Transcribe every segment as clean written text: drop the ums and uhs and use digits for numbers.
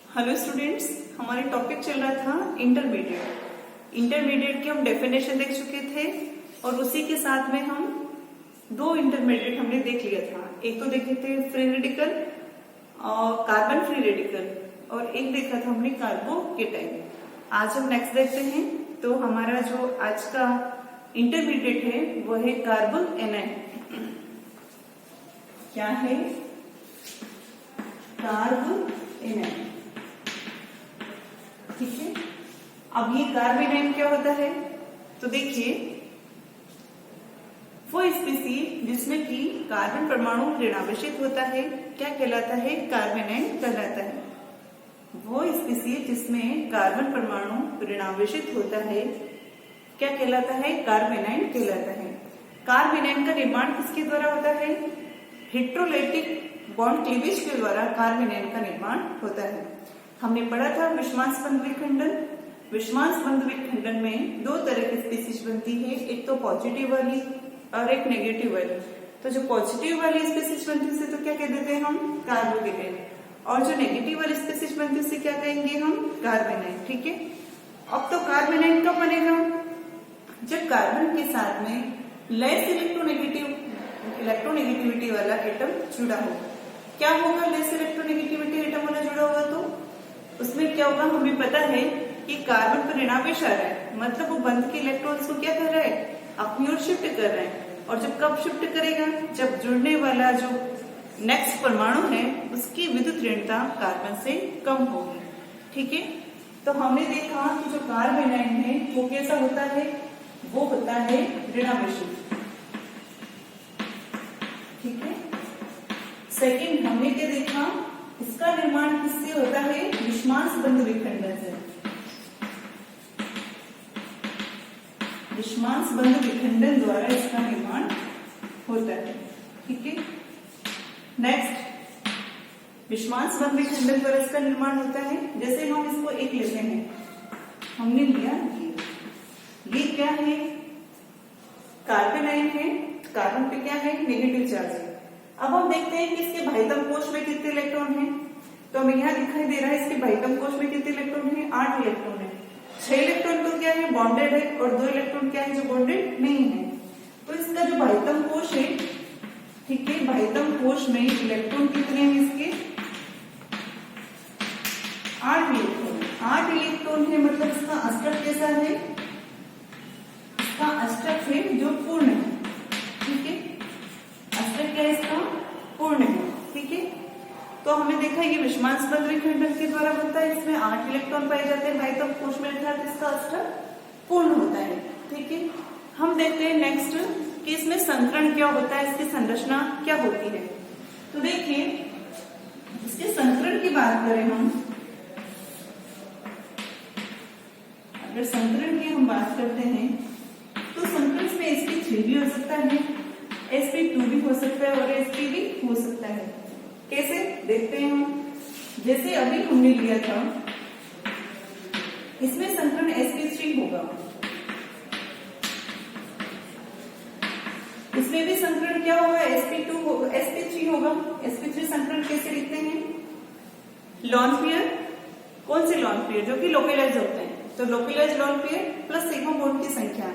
Hello students, हमारे topic चल रहा था इंटरमीडिएट की हम डेफिनेशन देख चुके थे और उसी के साथ में हम दो इंटरमीडिएट हमने देख लिया था। एक तो देखे थे फ्री रेडिकल और कार्बन फ्री रेडिकल और एक देखा था हमने कार्बोकेटाइन। आज हम नेक्स्ट देखते हैं। तो हमारा जो आज का इंटरमीडिएट है वो है कार्बन एनाइन। क्या है? Carbon A9. ठीक है, अब ये कार्बेनाइन क्या होता है? तो देखिए, वो स्पीसीज जिसमें कि कार्बन परमाणु ऋणावेशित होता है क्या कहलाता है? कार्बेनाइन कहलाता है। वो स्पीसीज जिसमें कार्बन परमाणु ऋणावेशित होता है क्या कहलाता है? कार्बेनाइन कहलाता है। कार्बेनाइन का निर्माण किसके द्वारा होता है? हेट्रोलाइटिक बॉन्ड क्लीवेज के द्वारा कार्बेनाइन का निर्माण होता है। हमने पढ़ा था विषमांस बंध विखंडन। विषमांस बंध विखंडन में दो तरह की स्पीसीज बनती है, एक तो पॉजिटिव वाली और एक नेगेटिव वाली। तो जो पॉजिटिव वाली स्पीसीज बनती है तो क्या कह देते हैं हम? कार्बोकेटाइन। और जो नेगेटिव वाली स्पीसीज बनती है उसे क्या कहेंगे हम? कार्बेनाइन। ठीक है, अब तो कार्बेनाइन कब बनेगा? जब कार्बन के साथ में लेस इलेक्ट्रोनेगेटिविटी वाला एटम जुड़ा हो। क्या होगा? लेस इलेक्ट्रोनेगेटिविटी एटम वाला जुड़ा होगा तो उसमें क्या होगा? हमें पता है कि कार्बन पर ऋणावेश आ रहा है, मतलब वो बंध के इलेक्ट्रॉन्स को क्या कर रहा है? अपनी ओर शिफ्ट कर रहा है। और जब कब शिफ्ट करेगा? जब जुड़ने वाला जो नेक्स्ट परमाणु है उसकी विद्युत ऋणता कार्बन से कम होगी। ठीक है, तो हमने देखा कि जो कार्बेनाइन है वो कैसा होता है? वो होता है ऋणावेशित। ठीक है, सेकंड हमने क्या देखा? इसका निर्माण किससे होता है? विषमांस बंध विखंडन से। विषमांस बंध विखंडन द्वारा इसका निर्माण होता है। ठीक है, नेक्स्ट, विषमांस बंध विखंडन द्वारा इसका निर्माण होता है। जैसे हम इसको एक लेते हैं, हमने लिया ये क्या है? कार्बेनाइन है, कार्बन पे क्या है? नेगेटिव चार्ज है। अब हम देखते हैं कि इसके भाइतम कोश में कितने इलेक्ट्रॉन हैं। तो हमें यहाँ दिखाई दे रहा है इसके भाइतम कोश में कितने इलेक्ट्रॉन हैं? 8 इलेक्ट्रॉन है। 6 इलेक्ट्रॉन तो क्या है? बॉन्डेड है और 2 इलेक्ट्रॉन क्या है? जो बॉन्डेड नहीं है। तो इसका जो भाइतम कोश है, ठीक है, भाइतम कोश में इलेक्ट्रॉन कितने हैं इसके? 8 इलेक्ट्रॉन। 8 इलेक्ट्रॉन है, मतलब इसका अष्टक कैसा है? इसका अष्टक है जो पूर्ण है। ठीक है, अष्टक क्या है इसका? पूर्ण है। ठीक है, तो हमने देखा ये विषमांस बंध विखंडन के द्वारा बनता है। इसमें 8 इलेक्ट्रॉन पाए जाते हैं भाइतम कोश में, अर्थात इसका अष्टक पूर्ण होता है। ठीक है, हम देखते हैं नेक्स्ट कि इसमें संकरण क्या होता है, इसकी संरचना क्या होती है। तो देखिए, इसके संकरण की बात करें हम, अगर संकरण की हम बात करते हैं तो संकरण में sp3 भी हो सकता है, sp2 भी हो सकता है और sp भी हो सकता है। कैसे देखते हैं हम? जैसे अभी हमने लिया था, इसमें संकरण sp3 होगा, इसमें भी संकरण क्या होगा? sp2 होगा, sp3 होगा। sp3 संकरण कैसे लिखते हैं? Lone pair. कौन से लॉन पेयर? जो कि लोकलाइज होते हैं। तो localise lone pair plus sigma bond की संख्या,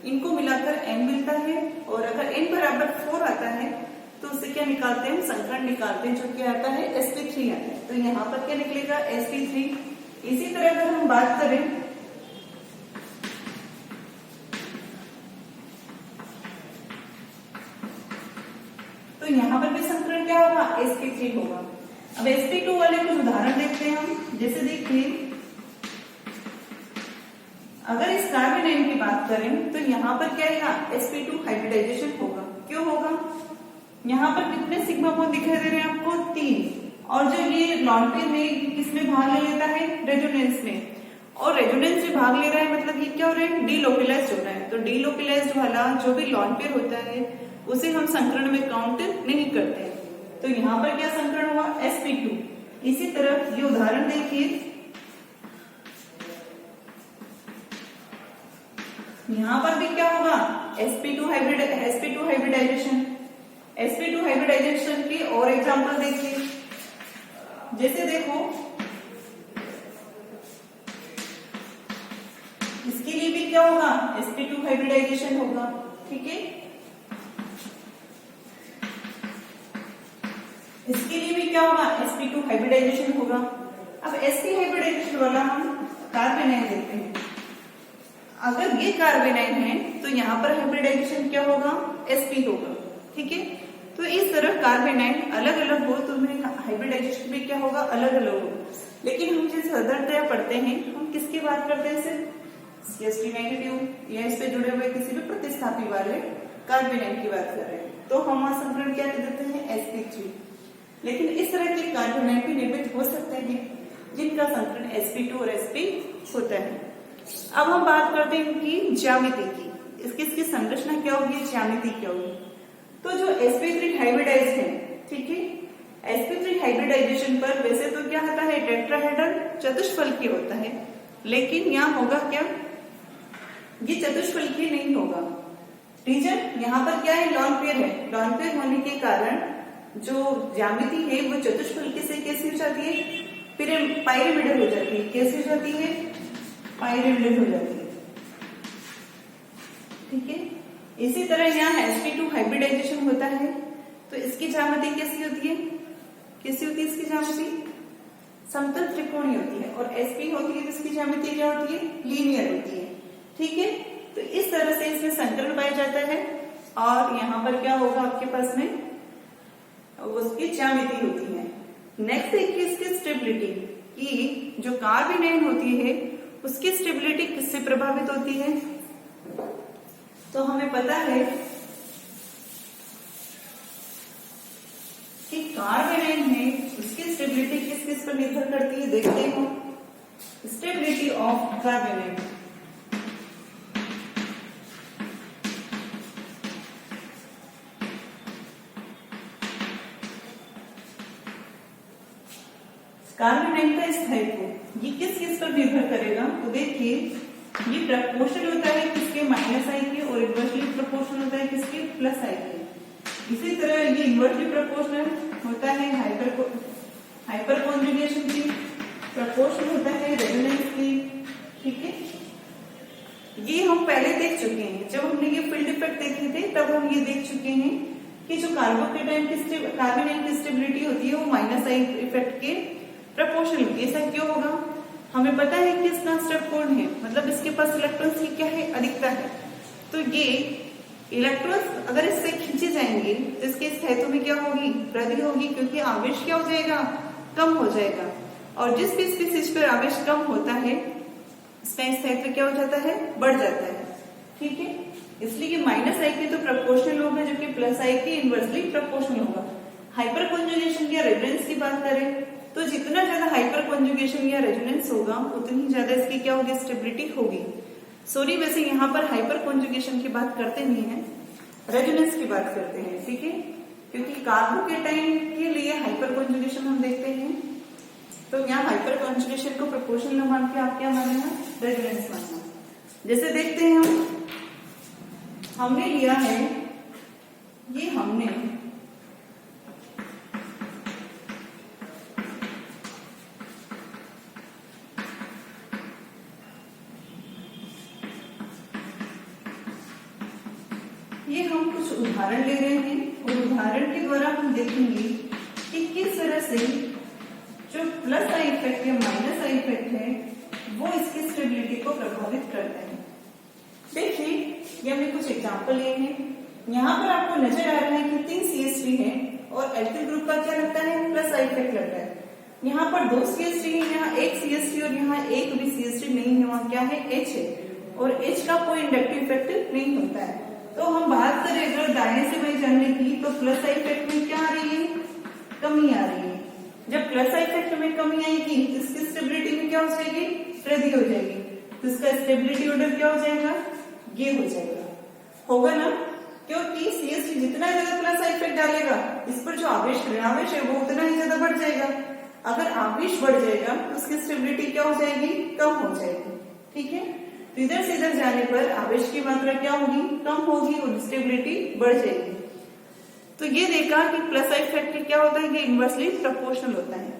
इनको मिलाकर n मिलता है। और अगर n बराबर 4 आता है तो उससे क्या निकालते हैं? संकरण निकालते हैं, जो क्या आता है? sp3 आता है। तो यहाँ पर क्या निकलेगा? sp3। इसी तरह अगर हम बात करें तो यहाँ पर भी संकरण क्या होगा? sp3 होगा। अब sp2 वाले कुछ उदाहरण देखते हैं हम। जैसे देखिए, अगर इस कार्बेनाइन की बात करें तो यहाँ पर क्या है? sp2 हाइब्रिडाइजेशन होगा। क्यों होगा? यहाँ पर कितने सिग्मा बॉन्ड दिखाई दे रहे हैं आपको? 3। और जो ये लॉन पेयर में किसमें भाग ले लेता है? रेजोनेंस में। और रेजोनेंस में भाग ले रहा है, मतलब ये क्या हो रहा है? डीलोकलाइज्ड हो रहा है। तो डीलोकलाइज्ड वाला जो भी लॉन पेयर होता है उसे हम संकरण में काउंट नहीं करते। तो यहाँ पर क्या संकरण हुआ? sp2। इसी तरह ये उदाहरण देखिए, यहाँ पर भी क्या होगा? sp2 hybridisation. sp2 हाइब्रिडाइजेशन की और एग्जांपल देखिए। जैसे देखो, क्या होगा, sp2 हाइब्रिडाइजेशन होगा। ठीक है, इसके लिए भी क्या होगा, sp2 हाइब्रिडाइजेशन होगा। अब sp हाइब्रिडाइजेशन वाला हम कार्बेनाइन देखते हैं। अगर ये कार्बेनाइन है तो यहाँ पर हाइब्रिडाइजेशन क्या होगा, sp होगा। ठीक है, तो इस तरह कार्बेनाइन अलग अलग हो तो उनमें हाइब्रिडाइजेशन भी क्या होगा, अलग अलग होगा। लेकिन हम जिस साधारणतया पढ़ते हैं, हम किसकी बात करते हैं, सिर्फ CH3 नेगेटिव या इस पे जुड़े हुए किसी भी प्रतिस्थापी वाले कार्बेनाइन की बात कर रहे हैं, तो हम वहां संकरण क्या दे देते हैं, sp3। लेकिन इस तरह के कार्बोनाइट भी निर्मित हो सकते हैं जिनका संकरण sp2 और sp होता है। अब हम बात करते हैं इनकी ज्यामिति की, इसकी संरचना क्या होगी, ज्यामिति क्या होगी। तो जो sp3 हाइब्रिडाइज है, ठीक है, sp3 हाइब्रिडाइजेशन पर वैसे तो क्या होता है, टेट्राहेड्रल चतुष्फलकीय होता है, लेकिन यहाँ होगा क्या, ये चतुष्फलकीय नहीं होगा। रीजन यहाँ पर क्या है, लॉन पेयर है। लॉन पेयर होने के कारण जो ज्यामिति है वो चतुष्फलकीय से कैसी हो जाती है, पाइरामिडल हो जाती है। कैसी हो जाती है, पाइरामिडल हो जाती है। ठीक है, इसी तरह यहाँ sp2 हाइब्रिडाइजेशन होता है तो इसकी ज्यामिति कैसी होती है, कैसी होती है इसकी ज्यामिति, समतल त्रिकोणीय होती है। और sp होती है तो इसकी ज्यामिति क्या होती है, लीनियर होती है। ठीक है, तो इस तरह से इसमें संकलन पाया जाता है और यहाँ पर क्या होगा आपके पास में, उसकी ज्यामिति होती है। नेक्स्ट देखिए इसकी स्टेबिलिटी, कि जो कार्बेनाइन होती है उसकी स्टेबिलिटी किससे प्रभावित होती है। तो हमें पता है कि कार्बेनाइन है उसकी स्टेबिलिटी किस किस पर निर्भर करती है, देखते हो, स्टेबिलिटी ऑफ कार्बेनाइन। कार्बोनाइन का स्थायित्व ये किस किस पर निर्भर करेगा, तो देखिए ये प्रपोर्शनल होता है किसके, माइनस आई के, और इन्वर्सली प्रपोर्शनल होता है किसके, प्लस आई के। इसी तरह ये इन्वर्सली प्रपोर्शनल होता है हाइपर कॉन्जुगेशन की, प्रपोर्शनल होता है रेजोनेंस की। ठीक है, ये हम पहले देख चुके हैं, जब हमने ये फील्ड इफेक्ट देखे थे तब हम ये देख चुके हैं कि जो कार्बोकेटाइन की कार्बोनाइन की स्टेबिलिटी होती है वो माइनस आई इफेक्ट के प्रपोर्शनल होती है। ऐसा क्यों होगा, हमें पता है कि इसका स्टेप कोण है, मतलब इसके पास इलेक्ट्रॉन्स की क्या है, अधिकता है। तो ये इलेक्ट्रॉन्स अगर इससे खींचे जाएंगे तो इसके स्थायित्व में क्या होगी, वृद्धि होगी, क्योंकि आवेश क्या हो जाएगा, कम हो जाएगा। और जिस भी स्पीसीज पर आवेश कम होता है इसका स्थायित्व क्या हो जाता है, बढ़ जाता है। ठीक है, इसलिए माइनस आई के तो प्रपोर्शनल होगा, जबकि प्लस आई के इनवर्सली प्रपोर्शनल होगा। हाइपर कॉन्जुगेशन या रेजोनेंस की बात करें तो जितना ज्यादा हाइपर कॉन्जुगेशन या रेजोनेंस होगा उतनी ज्यादा इसकी क्या होगी, स्टेबिलिटी होगी। सॉरी, वैसे यहाँ पर हाइपर कॉन्जुगेशन की बात करते नहीं है, रेजोनेंस की बात करते हैं। ठीक है, क्योंकि कार्बोकेटाइन के लिए हाइपर कॉन्जुगेशन हम देखते हैं, तो यहाँ हाइपर कॉन्जुगेशन को प्रोपोर्शनल मान के आप क्या मानना, रेजोनेंस मानना। जैसे देखते हैं हमने लिया है, ये हमने ये हम कुछ उदाहरण ले रहे हैं और उदाहरण के द्वारा हम देखेंगे कि किस तरह से जो प्लस आई इफेक्ट या माइनस आई इफेक्ट है वो इसकी स्टेबिलिटी को प्रभावित करते हैं। देखिए ये हमने कुछ एग्जांपल लिए हैं। यहाँ पर आपको नजर आ रहा है कि 3 CH3 है और एल्किल ग्रुप का क्या लगता है, प्लस आई इफेक्ट लगता है। यहाँ पर 2 CH3 है, यहाँ 1 CH3 और यहाँ एक भी CH3 नहीं है, वहाँ क्या है, H है, और H का कोई इंडक्टिव इफेक्ट नहीं होता है। तो हम बात करें अगर दाएं से बाएं जाने की, तो प्लस आई इफेक्ट में क्या आ रही है, कमी आ रही है। जब प्लस आई इफेक्ट में कमी आएगी तो इसकी स्टेबिलिटी में क्या हो जाएगी, वृद्धि हो जाएगी। तो इसका स्टेबिलिटी ऑर्डर क्या हो जाएगा, ये हो जाएगा, होगा ना, क्योंकि CH3 जितना ज्यादा प्लस आई इफेक्ट डालेगा इस पर जो आवेश ऋणावेश है वो उतना ही ज्यादा बढ़ जाएगा। अगर आवेश बढ़ जाएगा तो उसकी स्टेबिलिटी क्या हो जाएगी, कम हो जाएगी। ठीक है, तो इधर से इधर जाने पर आवेश की मात्रा क्या होगी, कम होगी और स्टेबिलिटी बढ़ जाएगी। तो ये देखा कि प्लस आई इफेक्ट क्या होता है, ये इनवर्सली प्रोपोर्शनल होता है।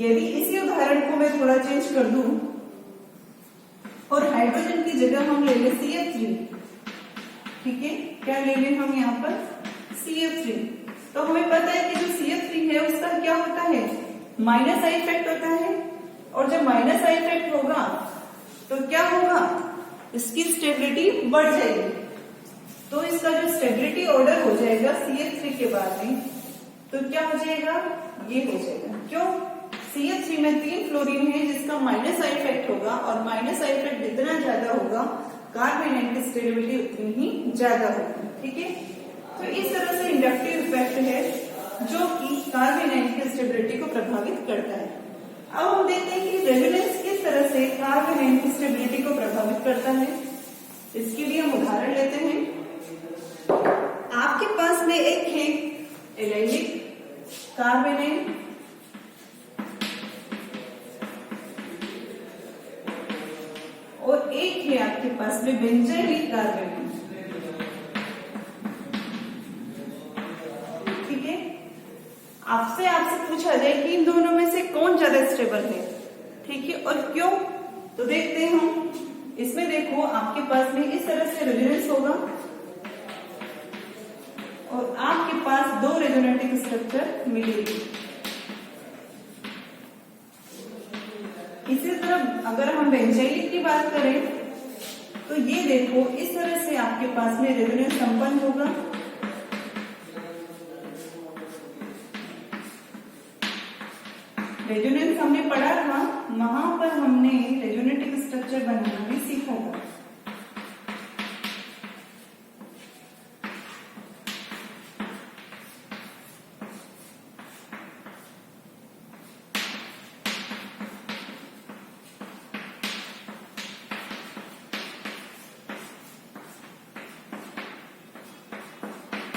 यदि इसी उदाहरण को मैं थोड़ा चेंज कर दूं और हाइड्रोजन की जगह हम ले लें CF3, ठीक है, क्या ले लें हम यहाँ पर CF3। तो हमें पता है कि जो CF3 है उसका क्या होता है, माइनस आई इफेक्ट होता है, और जब माइनस आई इफेक्ट होगा तो क्या होगा, इसकी स्टेबिलिटी बढ़ जाएगी। तो इसका जो स्टेबिलिटी ऑर्डर हो जाएगा CF3 के बाद में, तो क्या हो जाएगा, ये हो जाएगा। क्यों, CF3 में 3 फ्लोरीन है जिसका माइनस आई इफेक्ट होगा, और माइनस आई इफेक्ट जितना ज्यादा होगा कार्बोनाइट की स्टेबिलिटी उतनी ही ज्यादा होगी, ठीक है। तो इस तरह से इंडक्टिव इफेक्ट है जो कि कार्बोनाइट की स्टेबिलिटी को प्रभावित करता है। अब हम देखते हैं कि रेजोनेंस किस तरह से कार्बोनाइट की स्टेबिलिटी को प्रभावित करता है। इसके लिए हम उदाहरण लेते हैं। आपके पास में एक है एलाइलिक कार्बोनाइट, और एक है आपके पास में बेंजाइलिक कार्बोनाइट, ठीक है। आपसे पूछा जाए कि इन दोनों में से कौन ज्यादा स्टेबल है, ठीक है, और क्यों, तो देखते हैं हम। इसमें देखो आपके पास में इस तरह से रेजोनेंस होगा, और आपके पास 2 रेजोनेटिक स्ट्रक्चर मिलेगी। इसी तरह अगर हम बेंजाइलिक की बात करें तो ये देखो इस तरह से आपके पास में रेजोनेंस संपन्न होगा, रेजोनेंस हमने पढ़ा था, वहां पर हमने रेजोनेटिक स्ट्रक्चर बनाना भी सीखा था।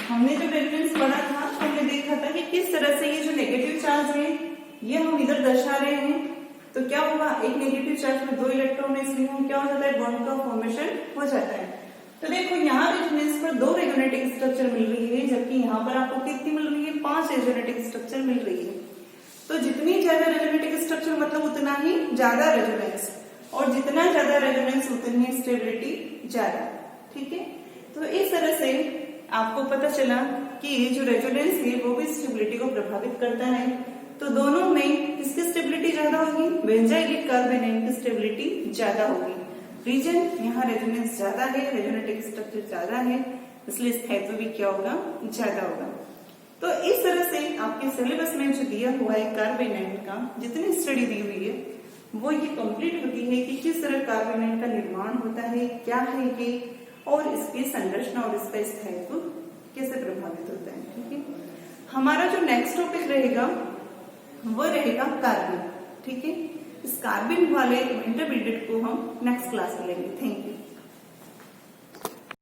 हमने जो रेजोनेंस पढ़ा था तो हमने देखा था कि किस तरह से ये जो नेगेटिव चार्ज है ये हम इधर दर्शा रहे हैं, तो क्या होगा, एक नेगेटिव चार्ज में 2 इलेक्ट्रॉन है, इसलिए हम क्या हो जाता है, बॉन्ड का फॉर्मेशन हो जाता है। तो देखो यहाँ रेजोनेंस पर 2 रेजोनेटिक स्ट्रक्चर मिल रही है, जबकि यहाँ पर आपको कितनी मिल रही है, 5 रेजोनेटिक स्ट्रक्चर मिल रही है। तो जितनी ज्यादा रेजोनेटिक स्ट्रक्चर मतलब उतना ही ज्यादा रेजोनेंस, और जितना ज्यादा रेजोनेंस उतनी ही स्टेबिलिटी ज्यादा, ठीक है। तो इस तरह से आपको पता चला कि जो रेजोनेंस है वो भी स्टेबिलिटी को प्रभावित करता है। तो दोनों में किसकी स्टेबिलिटी ज्यादा होगी, बेंजाइलिक कार्बोनाइट की स्टेबिलिटी ज्यादा होगी। रीजन यहाँ रेजोनेंस ज्यादा है, रेजोनेटिक स्ट्रक्चर ज्यादा है, इसलिए स्थायित्व भी क्या होगा, ज्यादा होगा। तो इस तरह से आपके सिलेबस में जो दिया हुआ है कार्बोनाइट का, जितनी स्टडी दी हुई है वो ये कंप्लीट होती है कि किस तरह कार्बोनाइट का निर्माण होता है, क्या है ये, और इसकी संरचना और इसका स्थायित्व कैसे प्रभावित होता है, ठीक है। हमारा जो नेक्स्ट टॉपिक रहेगा वो रहेगा कार्बन, ठीक है। इस कार्बन वाले इंटरमीडिएट को हम नेक्स्ट क्लास में लेंगे। Thank you.